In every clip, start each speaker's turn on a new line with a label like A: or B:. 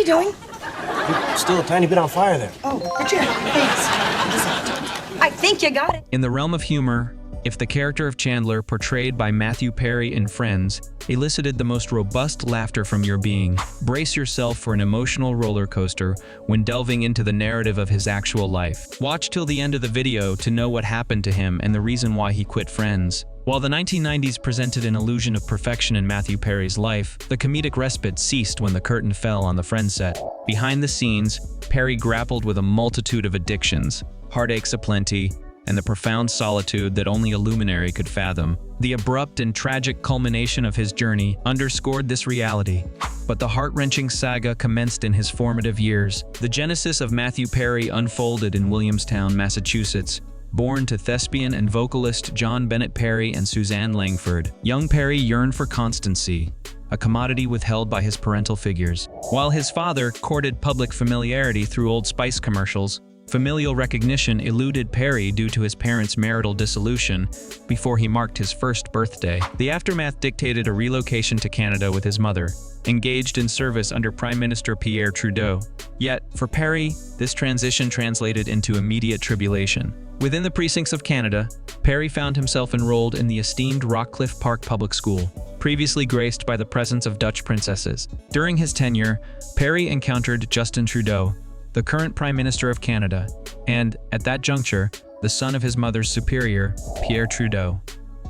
A: doing?
B: You're still a tiny bit on fire there.
A: Oh, Richard, thanks. I think you got it.
C: In the realm of humor, if the character of Chandler, portrayed by Matthew Perry in Friends, elicited the most robust laughter from your being, brace yourself for an emotional roller coaster when delving into the narrative of his actual life. Watch till the end of the video to know what happened to him and the reason why he quit Friends. While the 1990s presented an illusion of perfection in Matthew Perry's life, the comedic respite ceased when the curtain fell on the Friends set. Behind the scenes, Perry grappled with a multitude of addictions, heartaches aplenty, and the profound solitude that only a luminary could fathom. The abrupt and tragic culmination of his journey underscored this reality. But the heart-wrenching saga commenced in his formative years. The genesis of Matthew Perry unfolded in Williamstown, Massachusetts. Born to thespian and vocalist John Bennett Perry and Suzanne Langford, young Perry yearned for constancy, a commodity withheld by his parental figures. While his father courted public familiarity through Old Spice commercials, familial recognition eluded Perry due to his parents' marital dissolution before he marked his first birthday. The aftermath dictated a relocation to Canada with his mother, engaged in service under Prime Minister Pierre Trudeau. Yet, for Perry, this transition translated into immediate tribulation. Within the precincts of Canada, Perry found himself enrolled in the esteemed Rockcliffe Park Public School, previously graced by the presence of Dutch princesses. During his tenure, Perry encountered Justin Trudeau, the current Prime Minister of Canada, and, at that juncture, the son of his mother's superior, Pierre Trudeau.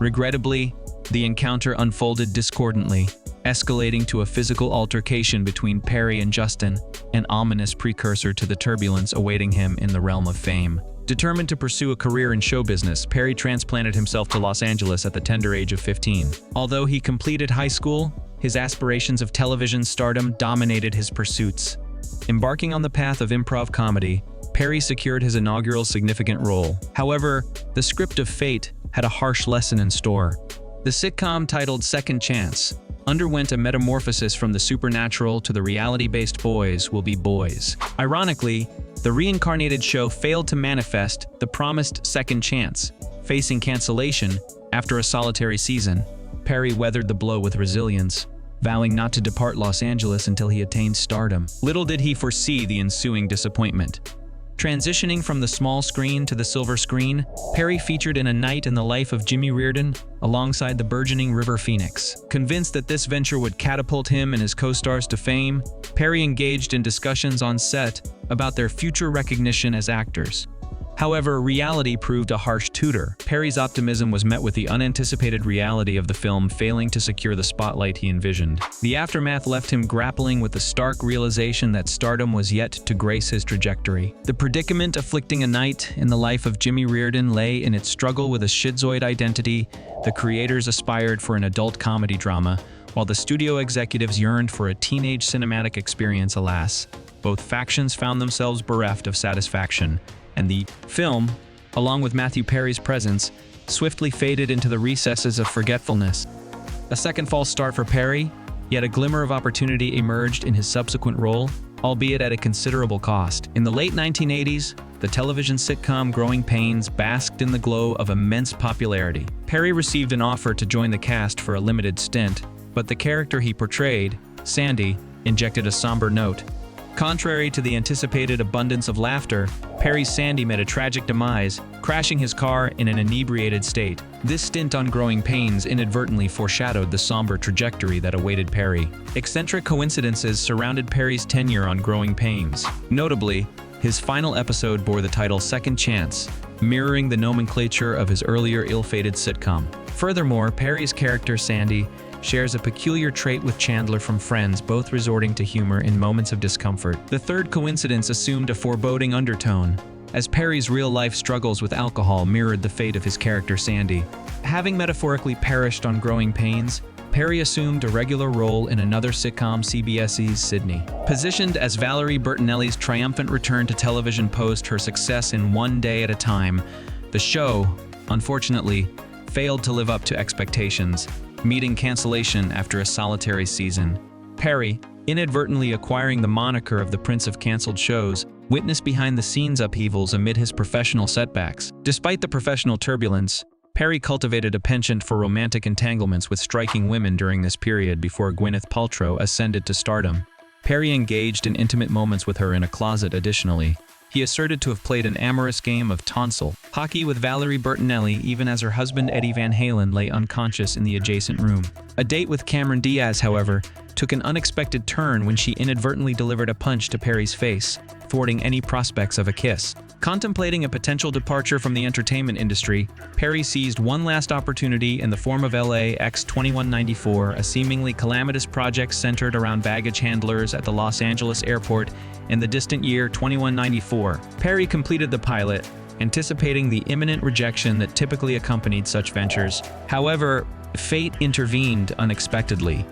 C: Regrettably, the encounter unfolded discordantly, escalating to a physical altercation between Perry and Justin, an ominous precursor to the turbulence awaiting him in the realm of fame. Determined to pursue a career in show business, Perry transplanted himself to Los Angeles at the tender age of 15. Although he completed high school, his aspirations of television stardom dominated his pursuits. Embarking on the path of improv comedy, Perry secured his inaugural significant role. However, the script of fate had a harsh lesson in store. The sitcom, titled Second Chance, underwent a metamorphosis from the supernatural to the reality-based Boys Will Be Boys. Ironically, the reincarnated show failed to manifest the promised second chance. Facing cancellation after a solitary season, Perry weathered the blow with resilience, vowing not to depart Los Angeles until he attained stardom. Little did he foresee the ensuing disappointment. Transitioning from the small screen to the silver screen, Perry featured in A Night in the Life of Jimmy Reardon alongside the burgeoning River Phoenix. Convinced that this venture would catapult him and his co-stars to fame, Perry engaged in discussions on set about their future recognition as actors. However, reality proved a harsh tutor. Perry's optimism was met with the unanticipated reality of the film failing to secure the spotlight he envisioned. The aftermath left him grappling with the stark realization that stardom was yet to grace his trajectory. The predicament afflicting A Night in the Life of Jimmy Reardon lay in its struggle with a schizoid identity. The creators aspired for an adult comedy drama, while the studio executives yearned for a teenage cinematic experience. Alas, both factions found themselves bereft of satisfaction, and the film, along with Matthew Perry's presence, swiftly faded into the recesses of forgetfulness. A second false start for Perry, yet a glimmer of opportunity emerged in his subsequent role, albeit at a considerable cost. In the late 1980s, the television sitcom Growing Pains basked in the glow of immense popularity. Perry received an offer to join the cast for a limited stint, but the character he portrayed, Sandy, injected a somber note. Contrary to the anticipated abundance of laughter, Perry's Sandy met a tragic demise, crashing his car in an inebriated state. This stint on Growing Pains inadvertently foreshadowed the somber trajectory that awaited Perry. Eccentric coincidences surrounded Perry's tenure on Growing Pains. Notably, his final episode bore the title Second Chance, mirroring the nomenclature of his earlier ill-fated sitcom. Furthermore, Perry's character Sandy shares a peculiar trait with Chandler from Friends, both resorting to humor in moments of discomfort. The third coincidence assumed a foreboding undertone, as Perry's real-life struggles with alcohol mirrored the fate of his character Sandy. Having metaphorically perished on Growing Pains, Perry assumed a regular role in another sitcom, CBS's Sydney. Positioned as Valerie Bertinelli's triumphant return to television post her success in One Day at a Time, the show, unfortunately, failed to live up to expectations, meeting cancellation after a solitary season. Perry, inadvertently acquiring the moniker of the Prince of Cancelled Shows, witnessed behind-the-scenes upheavals amid his professional setbacks. Despite the professional turbulence, Perry cultivated a penchant for romantic entanglements with striking women during this period before Gwyneth Paltrow ascended to stardom. Perry engaged in intimate moments with her in a closet additionally. He asserted to have played an amorous game of tonsil hockey with Valerie Bertinelli even as her husband Eddie Van Halen lay unconscious in the adjacent room. A date with Cameron Diaz, however, took an unexpected turn when she inadvertently delivered a punch to Perry's face, thwarting any prospects of a kiss. Contemplating a potential departure from the entertainment industry, Perry seized one last opportunity in the form of LAX 2194, a seemingly calamitous project centered around baggage handlers at the Los Angeles airport in the distant year 2194. Perry completed the pilot, anticipating the imminent rejection that typically accompanied such ventures. However, fate intervened unexpectedly.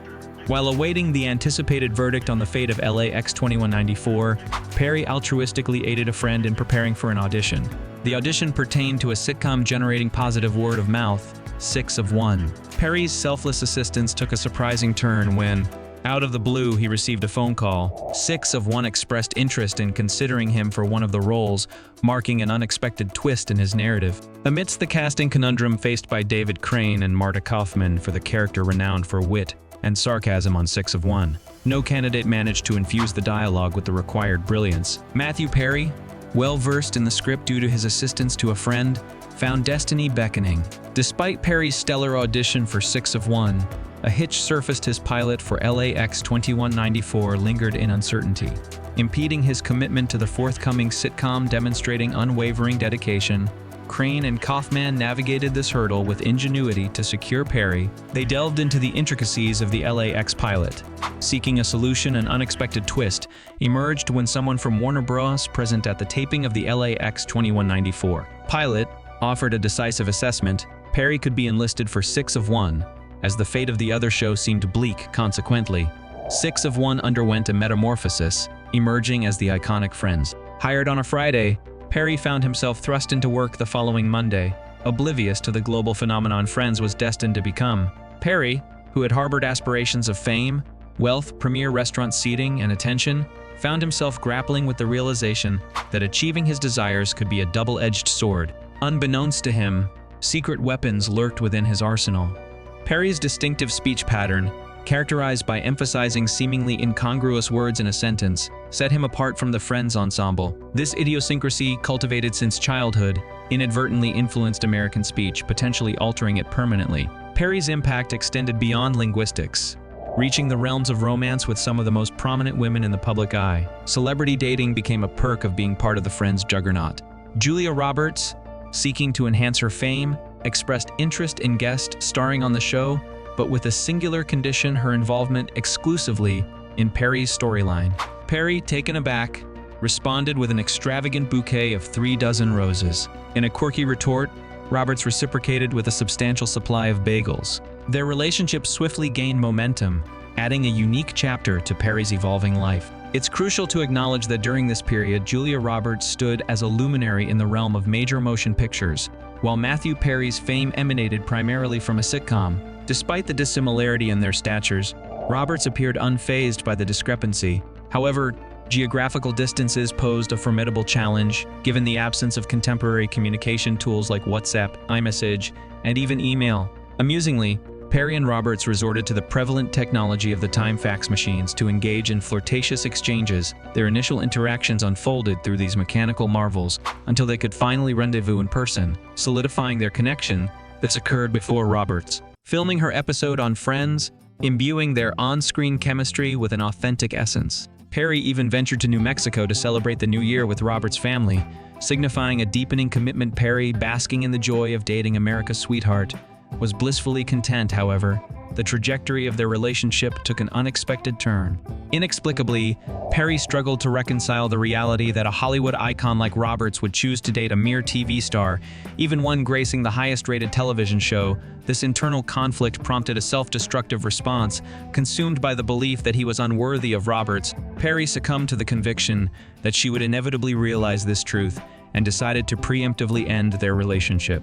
C: While awaiting the anticipated verdict on the fate of LAX 2194, Perry altruistically aided a friend in preparing for an audition. The audition pertained to a sitcom generating positive word of mouth, 6 of 1. Perry's selfless assistance took a surprising turn when, out of the blue, he received a phone call. 6 of 1 expressed interest in considering him for one of the roles, marking an unexpected twist in his narrative. Amidst the casting conundrum faced by David Crane and Marta Kaufman for the character renowned for wit and sarcasm on 6 of 1, no candidate managed to infuse the dialogue with the required brilliance. Matthew Perry, well-versed in the script due to his assistance to a friend, found destiny beckoning. Despite Perry's stellar audition for 6 of 1, a hitch surfaced. His pilot for LAX 2194 lingered in uncertainty, impeding his commitment to the forthcoming sitcom. Demonstrating unwavering dedication, Crane and Kaufman navigated this hurdle with ingenuity to secure Perry. They delved into the intricacies of the LAX pilot. Seeking a solution, an unexpected twist emerged when someone from Warner Bros. Present at the taping of the LAX 2194 pilot offered a decisive assessment. Perry could be enlisted for 6 of 1, as the fate of the other show seemed bleak. Consequently, 6 of 1 underwent a metamorphosis, emerging as the iconic Friends. Hired on a Friday, Perry found himself thrust into work the following Monday, oblivious to the global phenomenon Friends was destined to become. Perry, who had harbored aspirations of fame, wealth, premier restaurant seating, and attention, found himself grappling with the realization that achieving his desires could be a double-edged sword. Unbeknownst to him, secret weapons lurked within his arsenal. Perry's distinctive speech pattern, characterized by emphasizing seemingly incongruous words in a sentence, set him apart from the Friends ensemble. This idiosyncrasy, cultivated since childhood, inadvertently influenced American speech, potentially altering it permanently. Perry's impact extended beyond linguistics, reaching the realms of romance with some of the most prominent women in the public eye. Celebrity dating became a perk of being part of the Friends juggernaut. Julia Roberts, seeking to enhance her fame, expressed interest in guest starring on the show, but with a singular condition: her involvement exclusively in Perry's storyline. Perry, taken aback, responded with an extravagant bouquet of 3 dozen roses. In a quirky retort, Roberts reciprocated with a substantial supply of bagels. Their relationship swiftly gained momentum, adding a unique chapter to Perry's evolving life. It's crucial to acknowledge that during this period, Julia Roberts stood as a luminary in the realm of major motion pictures, while Matthew Perry's fame emanated primarily from a sitcom. Despite the dissimilarity in their statures, Roberts appeared unfazed by the discrepancy. However, geographical distances posed a formidable challenge, given the absence of contemporary communication tools like WhatsApp, iMessage, and even email. Amusingly, Perry and Roberts resorted to the prevalent technology of the time, fax machines, to engage in flirtatious exchanges. Their initial interactions unfolded through these mechanical marvels until they could finally rendezvous in person, solidifying their connection. This occurred before Roberts filming her episode on Friends, imbuing their on-screen chemistry with an authentic essence. Perry even ventured to New Mexico to celebrate the new year with Roberts' family, signifying a deepening commitment. Perry, basking in the joy of dating America's sweetheart, was blissfully content. However, the trajectory of their relationship took an unexpected turn. Inexplicably, Perry struggled to reconcile the reality that a Hollywood icon like Roberts would choose to date a mere TV star, even one gracing the highest-rated television show. This internal conflict prompted a self-destructive response. Consumed by the belief that he was unworthy of Roberts, Perry succumbed to the conviction that she would inevitably realize this truth and decided to preemptively end their relationship.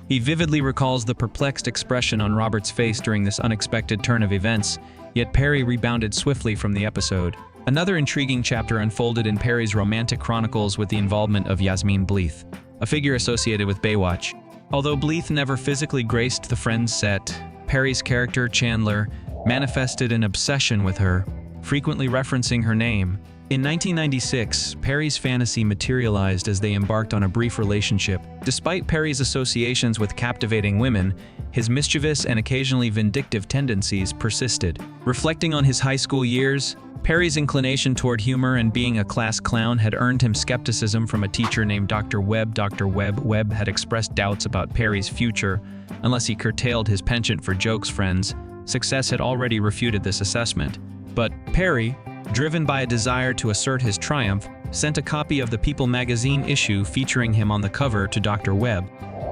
C: He vividly recalls the perplexed expression on Roberts' face during this unexpected turn of events, yet Perry rebounded swiftly from the episode. Another intriguing chapter unfolded in Perry's romantic chronicles with the involvement of Yasmine Bleeth, a figure associated with Baywatch. Although Bleeth never physically graced the Friends set, Perry's character, Chandler, manifested an obsession with her. frequently referencing her name. In 1996, Perry's fantasy materialized as they embarked on a brief relationship. Despite Perry's associations with captivating women, his mischievous and occasionally vindictive tendencies persisted. Reflecting on his high school years, Perry's inclination toward humor and being a class clown had earned him skepticism from a teacher named Dr. Webb. Dr. Webb had expressed doubts about Perry's future unless he curtailed his penchant for jokes. Friends' success had already refuted this assessment. But Perry, driven by a desire to assert his triumph, sent a copy of the People magazine issue featuring him on the cover to Dr. Webb.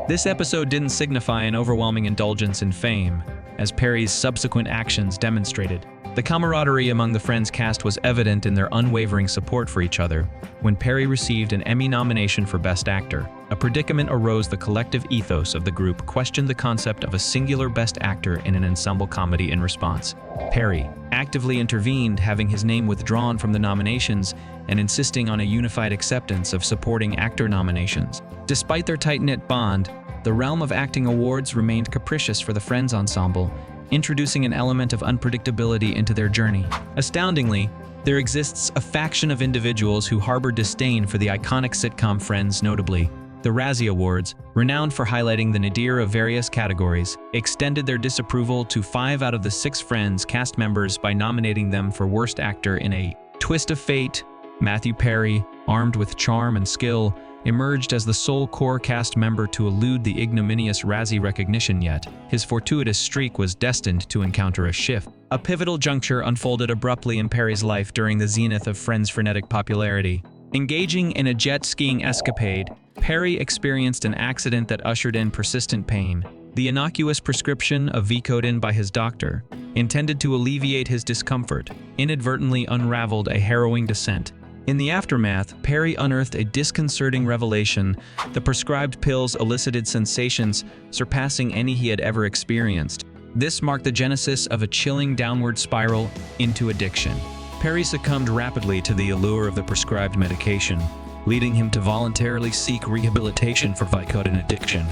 C: This episode didn't signify an overwhelming indulgence in fame, as Perry's subsequent actions demonstrated. The camaraderie among the Friends cast was evident in their unwavering support for each other. When Perry received an Emmy nomination for Best Actor, a predicament arose. The collective ethos of the group questioned the concept of a singular Best Actor in an ensemble comedy. In response, Perry actively intervened, having his name withdrawn from the nominations and insisting on a unified acceptance of supporting actor nominations. Despite their tight-knit bond, the realm of acting awards remained capricious for the Friends ensemble, introducing an element of unpredictability into their journey. Astoundingly, there exists a faction of individuals who harbor disdain for the iconic sitcom Friends. Notably, the Razzie Awards, renowned for highlighting the nadir of various categories, extended their disapproval to 5 out of the 6 Friends cast members by nominating them for Worst Actor in a twist of fate. Matthew Perry, armed with charm and skill, emerged as the sole core cast member to elude the ignominious Razzie recognition, yet his fortuitous streak was destined to encounter a shift. A pivotal juncture unfolded abruptly in Perry's life during the zenith of Friends' frenetic popularity. Engaging in a jet skiing escapade, Perry experienced an accident that ushered in persistent pain. The innocuous prescription of Vicodin by his doctor, intended to alleviate his discomfort, inadvertently unraveled a harrowing descent. In the aftermath, Perry unearthed a disconcerting revelation. The prescribed pills elicited sensations surpassing any he had ever experienced. This marked the genesis of a chilling downward spiral into addiction. Perry succumbed rapidly to the allure of the prescribed medication, leading him to voluntarily seek rehabilitation for Vicodin addiction.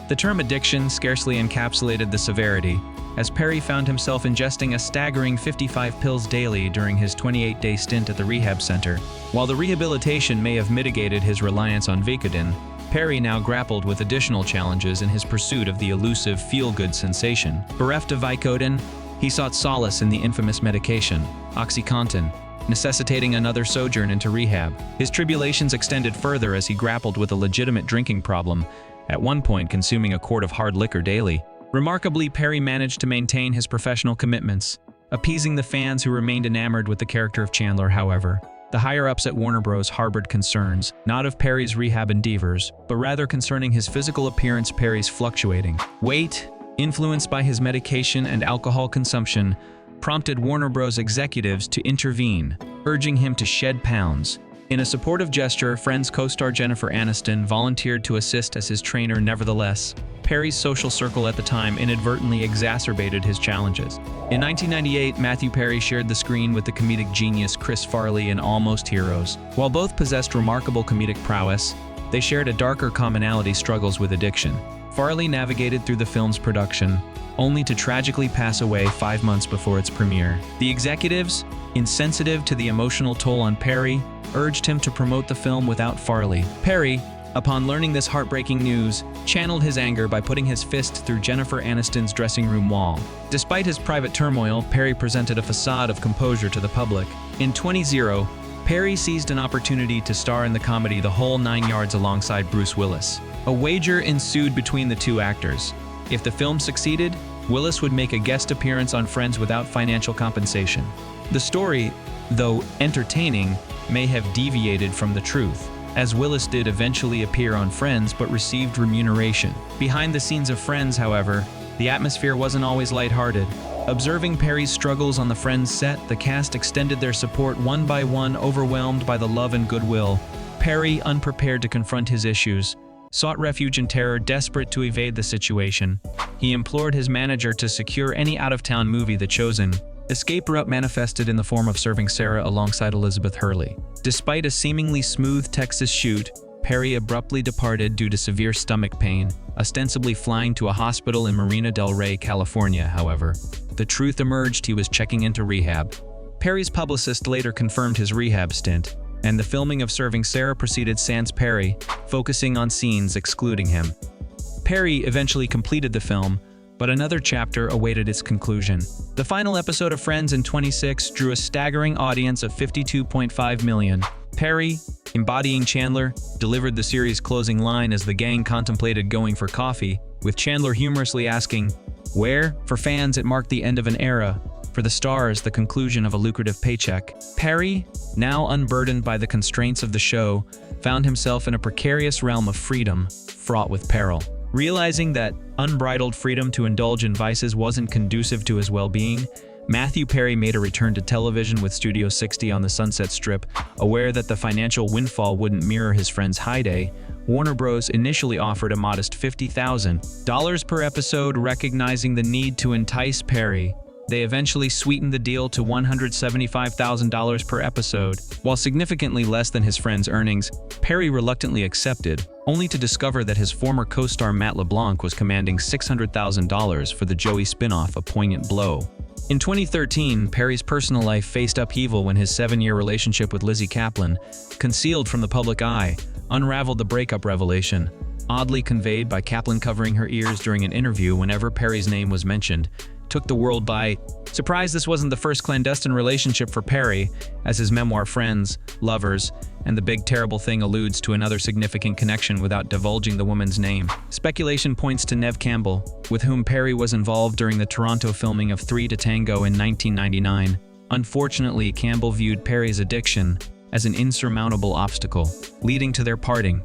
C: The term addiction scarcely encapsulated the severity, as Perry found himself ingesting a staggering 55 pills daily during his 28-day stint at the rehab center. While the rehabilitation may have mitigated his reliance on Vicodin, Perry now grappled with additional challenges in his pursuit of the elusive feel-good sensation. Bereft of Vicodin, he sought solace in the infamous medication, OxyContin, necessitating another sojourn into rehab. His tribulations extended further as he grappled with a legitimate drinking problem, at one point consuming a quart of hard liquor daily. Remarkably, Perry managed to maintain his professional commitments, appeasing the fans who remained enamored with the character of Chandler. However, the higher-ups at Warner Bros. Harbored concerns, not of Perry's rehab endeavors, but rather concerning his physical appearance. Perry's fluctuating weight, influenced by his medication and alcohol consumption, prompted Warner Bros. Executives to intervene, urging him to shed pounds. In a supportive gesture, Friends co-star Jennifer Aniston volunteered to assist as his trainer. Nevertheless, Perry's social circle at the time inadvertently exacerbated his challenges. In 1998, Matthew Perry shared the screen with the comedic genius Chris Farley in Almost Heroes. While both possessed remarkable comedic prowess, they shared a darker commonality: struggles with addiction. Farley navigated through the film's production, only to tragically pass away 5 months before its premiere. The executives, insensitive to the emotional toll on Perry, urged him to promote the film without Farley. Perry, upon learning this heartbreaking news, channeled his anger by putting his fist through Jennifer Aniston's dressing room wall. Despite his private turmoil, Perry presented a facade of composure to the public. In 2010, Perry seized an opportunity to star in the comedy The Whole 9 Yards alongside Bruce Willis. A wager ensued between the two actors. If the film succeeded, Willis would make a guest appearance on Friends without financial compensation. The story, though entertaining, may have deviated from the truth, as Willis did eventually appear on Friends but received remuneration. Behind the scenes of Friends, however, the atmosphere wasn't always lighthearted. Observing Perry's struggles on the Friends set, the cast extended their support one by one. Overwhelmed by the love and goodwill, Perry, unprepared to confront his issues, sought refuge in terror. Desperate to evade the situation, he implored his manager to secure any out-of-town movie. The chosen escape route manifested in the form of serving Sarah alongside Elizabeth Hurley. Despite a seemingly smooth Texas shoot, Perry abruptly departed due to severe stomach pain, ostensibly flying to a hospital in Marina del Rey, California. However, the truth emerged: he was checking into rehab. Perry's publicist later confirmed his rehab stint, and the filming of Serving Sarah proceeded sans Perry, focusing on scenes excluding him. Perry eventually completed the film, but another chapter awaited its conclusion. The final episode of Friends in 26 drew a staggering audience of 52.5 million. Perry, embodying Chandler, delivered the series' closing line as the gang contemplated going for coffee, with Chandler humorously asking, "Where? For fans, it marked the end of an era. For the stars, the conclusion of a lucrative paycheck." Perry, now unburdened by the constraints of the show, found himself in a precarious realm of freedom, fraught with peril. Realizing that unbridled freedom to indulge in vices wasn't conducive to his well-being, Matthew Perry made a return to television with Studio 60 on the Sunset Strip. Aware that the financial windfall wouldn't mirror his friend's heyday, Warner Bros. Initially offered a modest $50,000 per episode, recognizing the need to entice Perry. They eventually sweetened the deal to $175,000 per episode. While significantly less than his friend's earnings, Perry reluctantly accepted, only to discover that his former co-star Matt LeBlanc was commanding $600,000 for the Joey spin-off, a poignant blow. In 2013, Perry's personal life faced upheaval when his 7-year relationship with Lizzie Kaplan, concealed from the public eye, unraveled. The breakup revelation, oddly conveyed by Kaplan covering her ears during an interview whenever Perry's name was mentioned, took the world by surprise. This wasn't the first clandestine relationship for Perry, as his memoir Friends, Lovers, and The Big Terrible Thing alludes to another significant connection without divulging the woman's name. Speculation points to Neve Campbell, with whom Perry was involved during the Toronto filming of Three to Tango in 1999. Unfortunately, Campbell viewed Perry's addiction as an insurmountable obstacle, leading to their parting.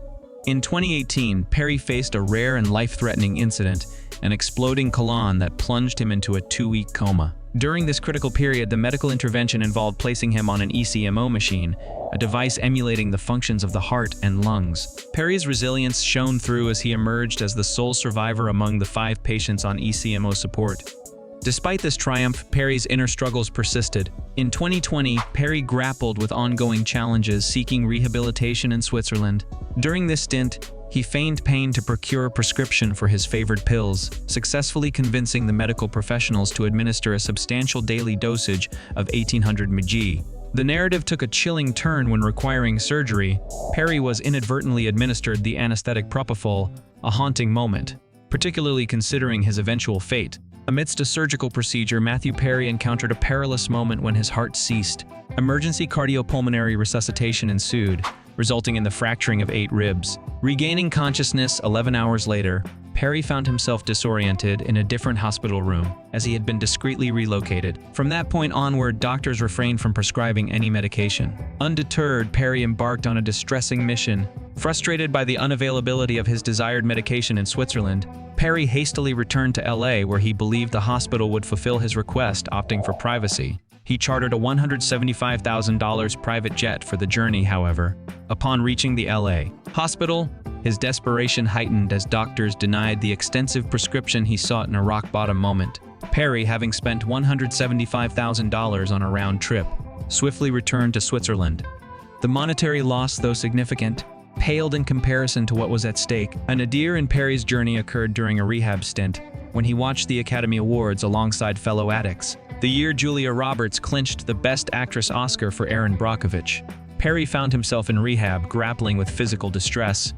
C: In 2018, Perry faced a rare and life-threatening incident, an exploding colon that plunged him into a 2-week coma. During this critical period, the medical intervention involved placing him on an ECMO machine, a device emulating the functions of the heart and lungs. Perry's resilience shone through as he emerged as the sole survivor among the 5 patients on ECMO support. Despite this triumph, Perry's inner struggles persisted. In 2020, Perry grappled with ongoing challenges, seeking rehabilitation in Switzerland. During this stint, he feigned pain to procure a prescription for his favored pills, successfully convincing the medical professionals to administer a substantial daily dosage of 1800 mg. The narrative took a chilling turn when, requiring surgery, Perry was inadvertently administered the anesthetic propofol, a haunting moment, particularly considering his eventual fate. Amidst a surgical procedure, Matthew Perry encountered a perilous moment when his heart ceased. Emergency cardiopulmonary resuscitation ensued, resulting in the fracturing of 8 ribs. Regaining consciousness 11 hours later, Perry found himself disoriented in a different hospital room, as he had been discreetly relocated. From that point onward, doctors refrained from prescribing any medication. Undeterred, Perry embarked on a distressing mission. Frustrated by the unavailability of his desired medication in Switzerland, Perry hastily returned to LA, where he believed the hospital would fulfill his request, opting for privacy. He chartered a $175,000 private jet for the journey, however. Upon reaching the LA hospital, his desperation heightened as doctors denied the extensive prescription he sought in a rock-bottom moment. Perry, having spent $175,000 on a round trip, swiftly returned to Switzerland. The monetary loss, though significant, paled in comparison to what was at stake. A nadir in Perry's journey occurred during a rehab stint, when he watched the Academy Awards alongside fellow addicts. The year Julia Roberts clinched the Best Actress Oscar for Erin Brockovich, Perry found himself in rehab, grappling with physical distress.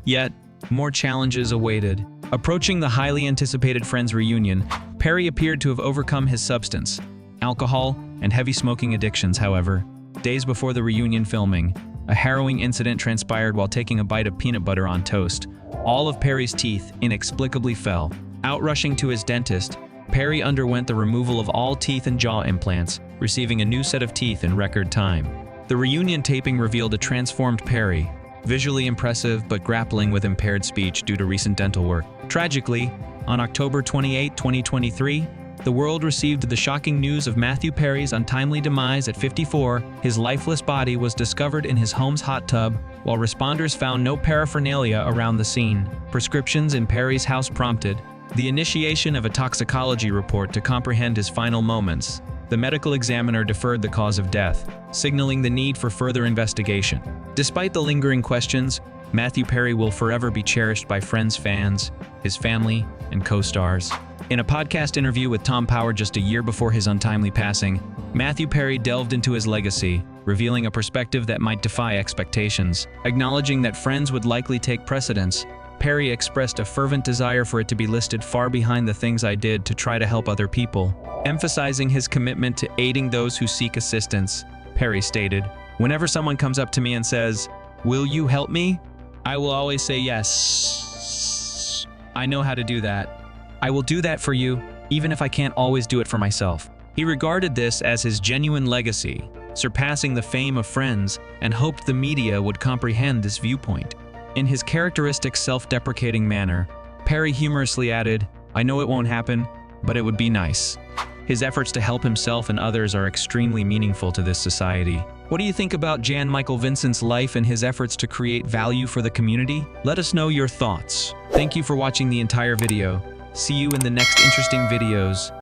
C: Yet, more challenges awaited. Approaching the highly anticipated Friends reunion, Perry appeared to have overcome his substance, alcohol, and heavy smoking addictions. However, days before the reunion filming, a harrowing incident transpired while taking a bite of peanut butter on toast. All of Perry's teeth inexplicably fell. Outrushing to his dentist, Perry underwent the removal of all teeth and jaw implants, receiving a new set of teeth in record time. The reunion taping revealed a transformed Perry, visually impressive but grappling with impaired speech due to recent dental work. Tragically, on October 28, 2023, the world received the shocking news of Matthew Perry's untimely demise at 54. His lifeless body was discovered in his home's hot tub, while responders found no paraphernalia around the scene. Prescriptions in Perry's house prompted the initiation of a toxicology report to comprehend his final moments. The medical examiner deferred the cause of death, signaling the need for further investigation. Despite the lingering questions, Matthew Perry will forever be cherished by Friends fans, his family, and co-stars. In a podcast interview with Tom Power just a year before his untimely passing, Matthew Perry delved into his legacy, revealing a perspective that might defy expectations. Acknowledging that friends would likely take precedence, Perry expressed a fervent desire for it to be listed far behind the things I did to try to help other people. Emphasizing his commitment to aiding those who seek assistance, Perry stated, "Whenever someone comes up to me and says, 'Will you help me?' I will always say yes. I know how to do that. I will do that for you, even if I can't always do it for myself." He regarded this as his genuine legacy, surpassing the fame of Friends, and hoped the media would comprehend this viewpoint. In his characteristic self-deprecating manner, Perry humorously added, "I know it won't happen, but it would be nice." His efforts to help himself and others are extremely meaningful to this society. What do you think about Jan Michael Vincent's life and his efforts to create value for the community? Let us know your thoughts. Thank you for watching the entire video. See you in the next interesting videos.